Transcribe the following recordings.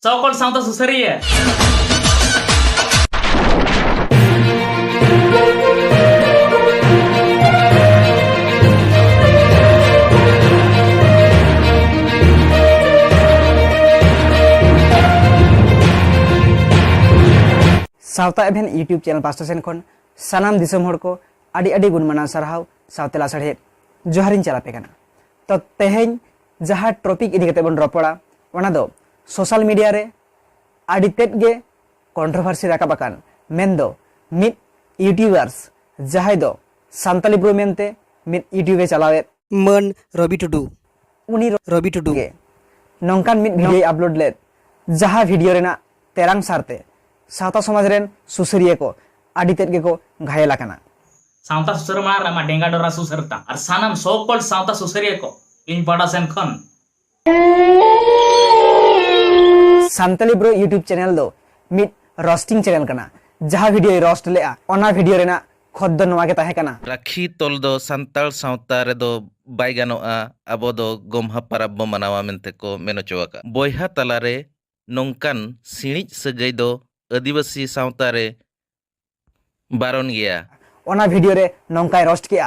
Sokol Santa Susaria. सावता एभेन YouTube channel pasta Sen खन सानाम दिसम हर को आडी आडी गुणमाना सरहाव सावतेला सड़े जोहारिन चलापे कना तो तेहेन जहाँ टॉपिक इदी कते बन रपड़ा वना दो सोशल मीडिया रे आडी तेट गे कंट्रोवर्सी राकाबाकान मेन दो मिड यूट्यूबर्स जहां दो सान्ताली ब्रो मेनते मिड यूट्यूबे चलावे मन रवि टुडू उनी रवि टुडू गे नौकान मिड वीडियो अपलोड ले जहां वीडियो रेना तेरांग सारते सावता समाज रेन सुसरिया को आडी तेट गे को घायल आकाना सावता सुसर मार मा डेंगा डोरा सुसरता और सानाम सोकल सावता सुसरिया को इन पड़ा सेन खन सान्ताली ब्रो यूट्यूब चैनल दो मिड रोस्टिंग चैनल कना जहां वीडियो रोस्ट लेआ ओना वीडियो रेना खुद दो नवा के ताहे कना राखी तोल दो संताल सावता रे दो बाय गानोआ आबो दो गोमहा परब बो मनावा मेनते को मेनो चोवाका बोयहा तलारे नोंकान सिणिज सगै दो आदिवासी सावता रे बारन गया ओना वीडियो रे नौकाय रोस्ट किया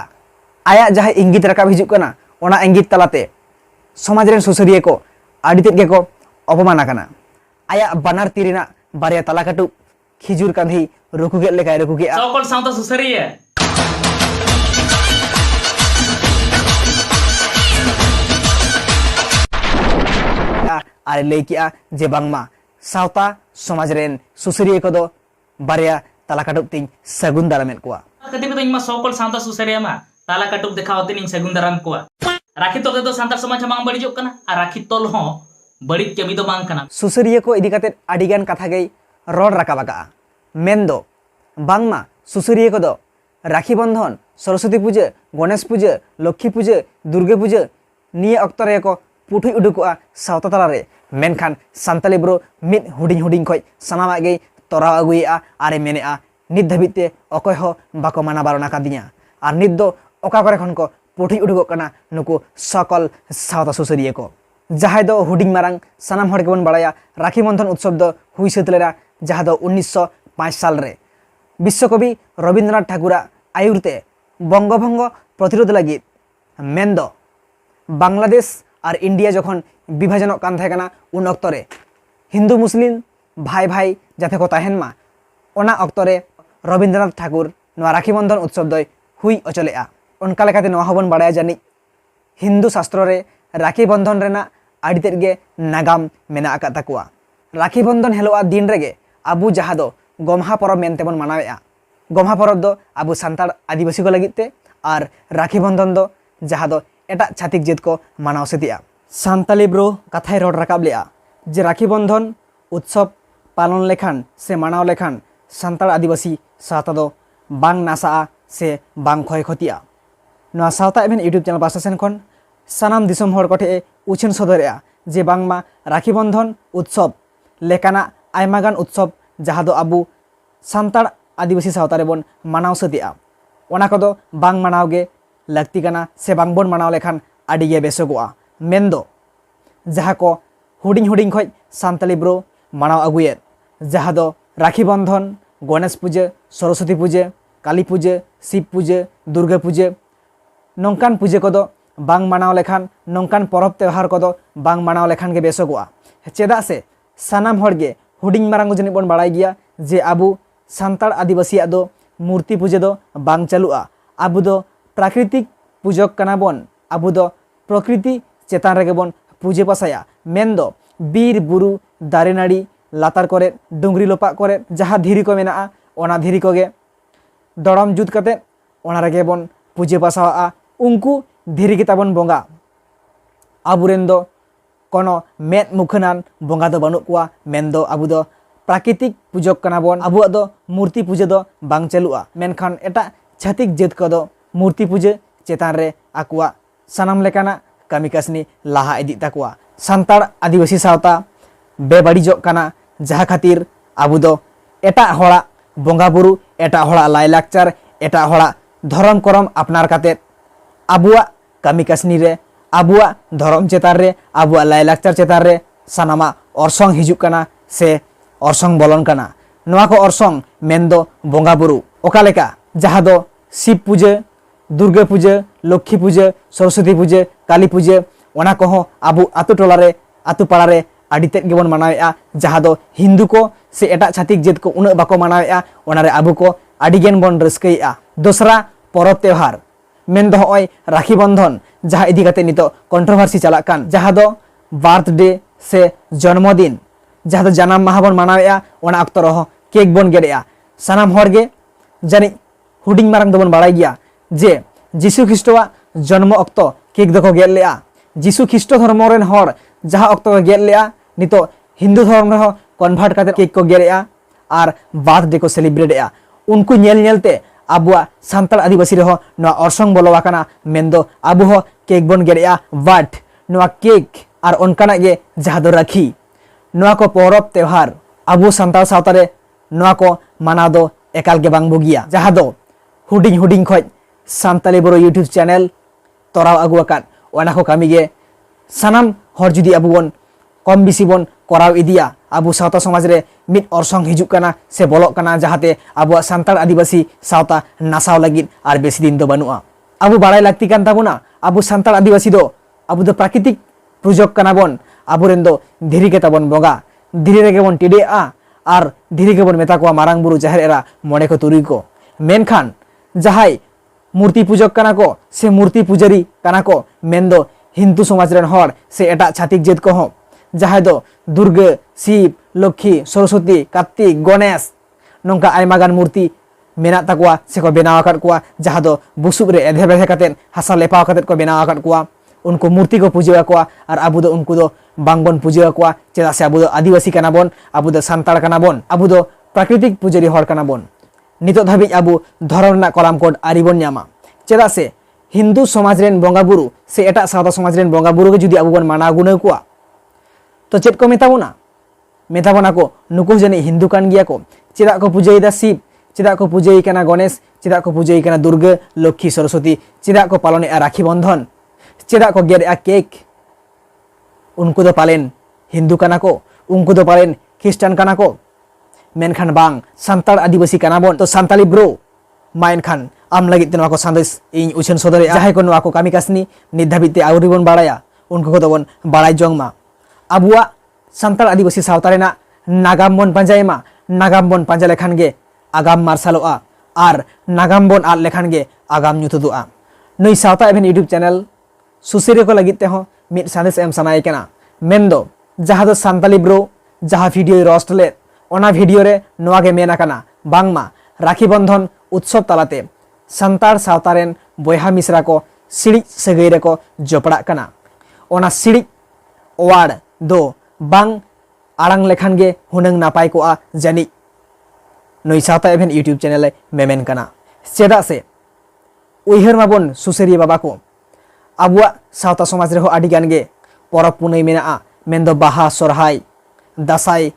आया जहां इंगित रकाब हिजुक कना ओना इंगित तलाते समाज रेन सुसरिया को आडी तेट गे को अपमान आकाना आया बानार तीरिना बारिया तला काटू खिजुर कांधी रुकु गेट लेकाय रुकु गेआ Sokol Santa Susaria. आरे लई किया जे बांगमा सावता समाज रेन सुसरिया को दो बारिया तला काटू तिन सगुन दारामेन कोआ Kati ko ma Sokol Santa Susaria ma tala katuk dekhawati ning sagun daram ko. Rakhi tol do santar samaj mang badi jok kana ar rakhi tol ho badi kami do bang kana. सुसरिया को इदी काते आडिगान कथा गई road राकाबाका मेन्दो बांगमा सुसरिया को दो राखी बंधन सरस्वती पूजा गणेश पूजा लक्ष्मी पूजा दुर्गा पूजा निये अक्तो रे को पुठुई उडुकुआ सावता तलारे मेनखान सान्ताली ब्रो मिड हुडिंग हुडिंग खय सानामा गई तोरा अगुइआ आरे मेनेआ नित धाबिते अकय हो बाको माना बारना कादिया आर नित दो ओका करे खन को पुठुई उडुगो कना नुकु सकल सावता सुसरिया को जहां दो हुडिंग मारांग सानाम हर केबन बाड़ाया राखी बंधन उत्सव दो हुई सेतलेरा जहां दो 1905 साल रे विश्वकवि रवींद्रनाथ ठाकुर आयुरते बंगभंग प्रतिरोध लगी मेन दो बांग्लादेश और इंडिया जखन विभाजन कान थाहे कना उन अक्तो रे हिंदू मुस्लिम भाई भाई जाते को ताहेन मा ओना अक्तो रे रवींद्रनाथ ठाकुर नवा राखी बंधन उत्सव दो हुई अचलेआ उनका लेकाते नवा हबन बाड़ाया जानी हिंदू शास्त्र रे राखी बंधन रेना आडी तेट गे नागाम मेना आका ताकुआ राखी बंधन हेलोआ दिन रेगे आबू जहां दो गोमहा परब मेनते बन मनावेआ गोमहा परब दो आबू सान्ताड़ आदिवासी को लगिते और राखी बंधन दो जहां दो एटा छातिक जेत को मानाव सेतिया सान्ताली ब्रो कथाय रोड राकाब लेआ जे राखी बंधन उत्सव पालन लेखान से मानाव लेखान सान्ताड़ आदिवासी सावता दो बांग नासा से बांग खय खतिया नवा सावता एभेन यूट्यूब चैनल पास्टा सेन खन सानाम दिसम हर कोठे उछेन सदरेआ जे बांगमा राखी बंधन उत्सव लेकाना आयमागान उत्सव जहां दो आबू सान्ताड़ आदिवासी सावता रे बन मानाव सतिया ओना कोदो बांग मानाव गे लगती कना से बांग बन मानाव लेखान आडी गे बेसोगोआ मेन्दो जहां को हुडिंग हुडिंग खय सान्ताली ब्रो मानाव अगुये जहां दो राखी बंधन गणेश पूजा सरस्वती पूजा काली पूजा शिव पूजा दुर्गा पूजा नौकान पूजा को बांग मानाव लेखान नौकान परब त्योहार को बांग मानाव लेखान के बेसोगोआ चेदा से सानाम हरगे हुडिंग मारांग जनी बन बाड़ाय गिया जे आबू सान्ताड़ आदिवासी दो मूर्ति पूजा दो बांग चालुआ आबू दो प्राकृतिक पूजक कना बन आबू दो प्रकृति चेतान रेगे बन पूजे पासाया मेन दो बीर बुरु दारे नाड़ी लातार करे डुंगरी लोपा करे जहां धीरी को मेना ओना धीरी को गे दड़म जुत कते ओना रेगे बन पूजे पासावा उनकू धीरी के ताबन बोंगा आबुरेन दो कोनो मेद मुखनान बोंगा दो बानुक कुआ मेन दो आबू दो प्राकृतिक पूजक कना बन आबुआ दो मूर्ति पूजा दो बांग चालुआ मेनखान एटा छातिक जेत को दो मूर्ति पूजा चेतान रे आकुआ सानाम लेकाना कामी कासनी लाहा इदी ताकुआ सान्ताड़ आदिवासी सावता बेबाड़िजोग काना जहां खातिर आबू दो एटा होड़ा बोंगा बुरु एटा होड़ा लाई लाकचार एटा होड़ा धर्म करम अपनार काते आबुआ कामी कासनी रे आबुआ धर्म चेतान रे आबुआ लाई लाकचार चेतान रे sanama orsong hijuk kana se orsong bolon kana. Noa ko orsong mendo bonga buru okaleka jaha do Shiv puja, Durga puja, Lokhi puja, Saraswati puja, Kali puja ona koho abu atu tolare atu parare adi tet gebon manawe'a jaha do Hindu ko se etak chatik jet ko unak bako manawe'a onare abu ko adigen bon reuskai'a. Dosra porop teuhar men do hoy Rakhi Bandhon jaha idi kate nito kontroversi chalak kan jaha do birthday se জন্মদিন jaha do janam maha bon manawe'a ona okto roho cake bon gede'a sanam horge jani huding marang dobon barai gya je Jisu Kristoa জন্ম okto cake doko ged le'a Jisu Kristo dhormo ren hor jaha okto ged le'a nito Hindu dhormo ho convert kate cake ko gede'a ar birthday ko celebrate e'a unku nyel nyelte abuwa santal adibasi reho noa orsong bolo wakana mendo abu ho cake bon gede'a but noa cake ar onkana ge jaha do rakhi noa ko porob teuhar abu santal sawtare noa ko mana do ekal ge bang bugia jaha do huding khoj Santali Bro YouTube channel toraw agu akan ona ko kami ge sanam hor judi abu bon kom bisi bon koraw idia abu sawta somaj re mit orsong hijuk kana se bolok kana jahate abu santal adibasi sawta nasaw lagit ar besi din do banua abu barai lakti kan tabuna abu santal adibasi do abu do prakitik pujok kana bon abu rendo dhiri ke tabon boga dhiri rege bon tide a ar dhiri ke bon meta ko marang buru jaher era mone ko turi ko menkhan jahai murti pujok kana ko se murti pujari kana ko mendo Hindu somaj ren hor se eta chatik jet ko ho jahai do Durga, Shiv, Lokhi, Saraswati, Kartik, Ganesh nongka aima gan murti menak takwa se ko benaw akat kuwa jaha do busuk re edhe bedhe katen hasa lepaw katet ko benaw akat kuwa unku murti ko puja kuwa ar abu do unku do bangbon puja kuwa cheda se abu do adibasi kana bon abu do santal kana bon abu do prakritik pujari hor kana bon nitok dhabij abu dhoron na kolam code aribon nyama cheda se Hindu somaj ren bonga buru se eta sawta somaj ren bonga buru ge judi abu bon mana guna kuwa to chet ko metabona ko nuku jani Hindu kan giya ko cheda ko pujai da Shiv cheda ko pujai kana Ganesh cheda ko pujai kana Durga Lokhi Saraswati cheda ko palone a Rakhi Bandhon cheda ko gede a cake unku do palen Hindu kana ko unku do palen Kristen kana ko menkhan bang santal adibasi kana bon to Santali Bro main khan am lagi teno ako sandes ing uchen sodore jahai ko no ako kami kasni nidhabite auri bon baraya unku ko bon barai jongma abuwa santal adibasi sawtare na nagam bon panjaima nagam bon panja lekhan ge agam marsaloa ar nagam bon al lekhan ge agam nyutudu'a noi sawta even YouTube channel susire ko lagi te ho mit sandes em sanai kana mendo jaha do Santali Bro jaha video roast le ona video re noa ge mena kana bangma Rakhi Bandhon utsob talate santar sawtaren boyha misra ko sidik sagai re ko jopra kana ona sidik ward do bang arang lekhan ge hunang napai ko a jani noi sawta even YouTube channel memen kana cheda se uihar mabon suseri baba ko abuwa sawta somaj reho adigan ge porop punai mena a mendo baha sorhai dasai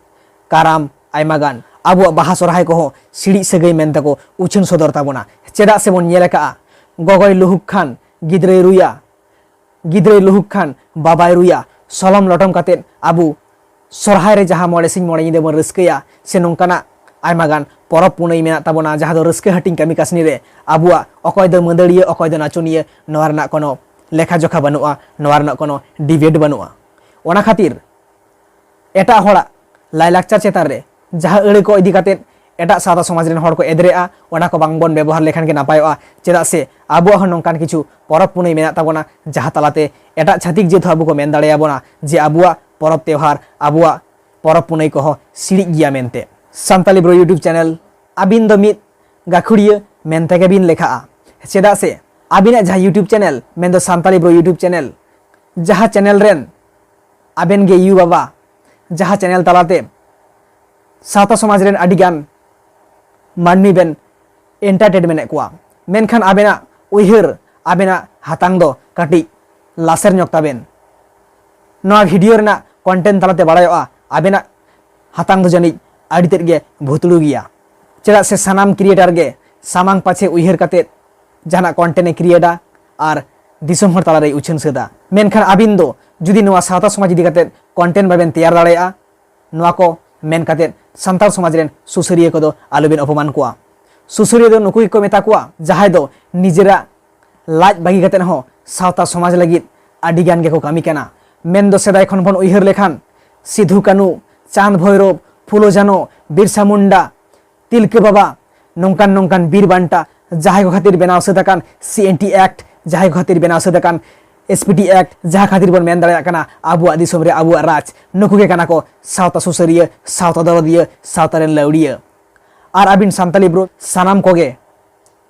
karam aimagan abuwa baha sorhai ko sidik sagai menta ko uchen sodor tabona cheda se bon nyelaka a gogoi luhuk khan gidrei luhuk khan babai ruya solom lotom katen abu sorhai re jaha mole sing mole inde bon reuskaya se nongkana aimagan porop punai mena tabona jaha do reuska hating kami kasni re abuwa okoy do mandariya okoy do nachoniya noar na kono lekha jokha banua noar na kono debate banua ona khatir eta hora lailakchar chetar re jaha eure ko idi katen eta sawta somaj ren hor ko edre'a ona ko bangbon ব্যবহার lekhan ge napayo'a cheda se abu hon nongkan kichu porop punai mena tabona jaha talate eta chatik je abu ko men dare abona je abuwa porop teuhar abuwa porop punai ko sidik gia mente Santali Bro YouTube channel abin do mit gakhuriya mente ge bin lekha'a cheda se abina jaha YouTube channel mendo Santali Bro YouTube channel jaha channel ren aben ge yu baba jaha channel talate sawta somaj ren adigan manmi ben entertainment ekwa menkhan abena uihar abena hatang do kati laser nyok taben noa video rena content talate barayo'a abena hatang do jani adi tet ge bhutulu giya cheda se sanam creator ge samang pache uihar kate jana content e create ar disom hor talare uchen seda menkhan abin do जुदी नोआ सावता समाज इदी कातेद content बाबेन तैयार दाड़ेया नोआ को main कातेद सान्ताल समाज rain सुसरिया को दो आलुबेन अपमान कोआ सुसरिया दो नुकु को मेता कोआ जहाय दो निजेरा लाज बागी कातेद हो सावता समाज लगिद आडिगान गेको कामी काना मेन दो सेदाय खन बन उइहर लेखान सिधु कानु चांद भैरव फुलो जानो बिरसा मुंडा तिलके बाबा नोंकान नोंकान बीर बांटा जहाय को खातिर बेनाव सदाकान CNT एक्ट जहाय को खातिर बेनाव सदाकान SPT एक्ट जहाँ खातिर बन मेन दाड़ा काना आबुआ दिसोम रे आबुआ राज नुकु के काना को सावता सुसरिया सावता दरदिया सावता रेन लौड़िया आर आबिन सान्ताली ब्रो सानाम कोगे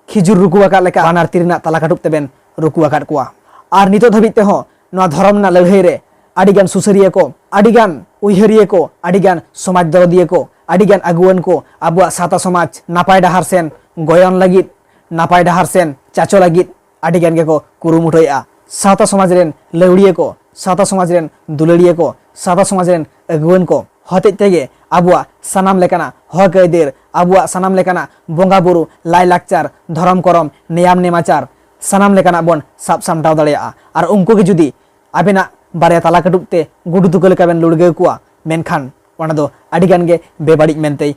खिजुर रुकु आकाद लेका बानार तिरना ताला काटुब तेबेन रुकु आकाद कोआ आर नितो धबित ते हो नोआ धरम ना लड़ाई रे आडिगान सुसरिया को आडिगान उइहरिया को आडिगान समाज दरदिया को आडिगान आगुवान को आबुआ सावता समाज नापाय डाहार सेन गयन लागिद नापाय डाहार सेन चाचो लागिद आडिगान गे को कुरुमुटोया सावता समाज रेन लौड़िया को सावता समाज रेन दुलड़िया को सावता समाज रेन अगुवान को हते तेगे आबुआ सानाम लेकाना हक आयदेर आबुआ सानाम लेकाना बोंगा बुरु लाई लाकचार धरम करम नेयाम नेमाचार सानाम लेकाना बन साब सामटाव दाड़ेया आर उनको के जुदी आबेना बारे ताला काटुबते गुडु दुको लेका बेन लुड़गे कुआ मेनखान ओना दो आडिगान गे बेबाड़िज मेनते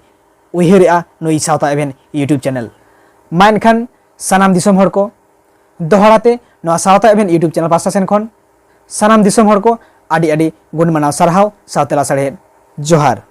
उइहरेआ नुई सावता एभेन यूट्यूब चैनल मा एनखान सानाम दिसोम हर को दोहराते नोआ सावता एभेन यूट्यूब चैनल पास्टा सेन खन सानाम दिसोम हर को आडी आडी गुण मानाव सारहाव सावतेला साड़े जोहार।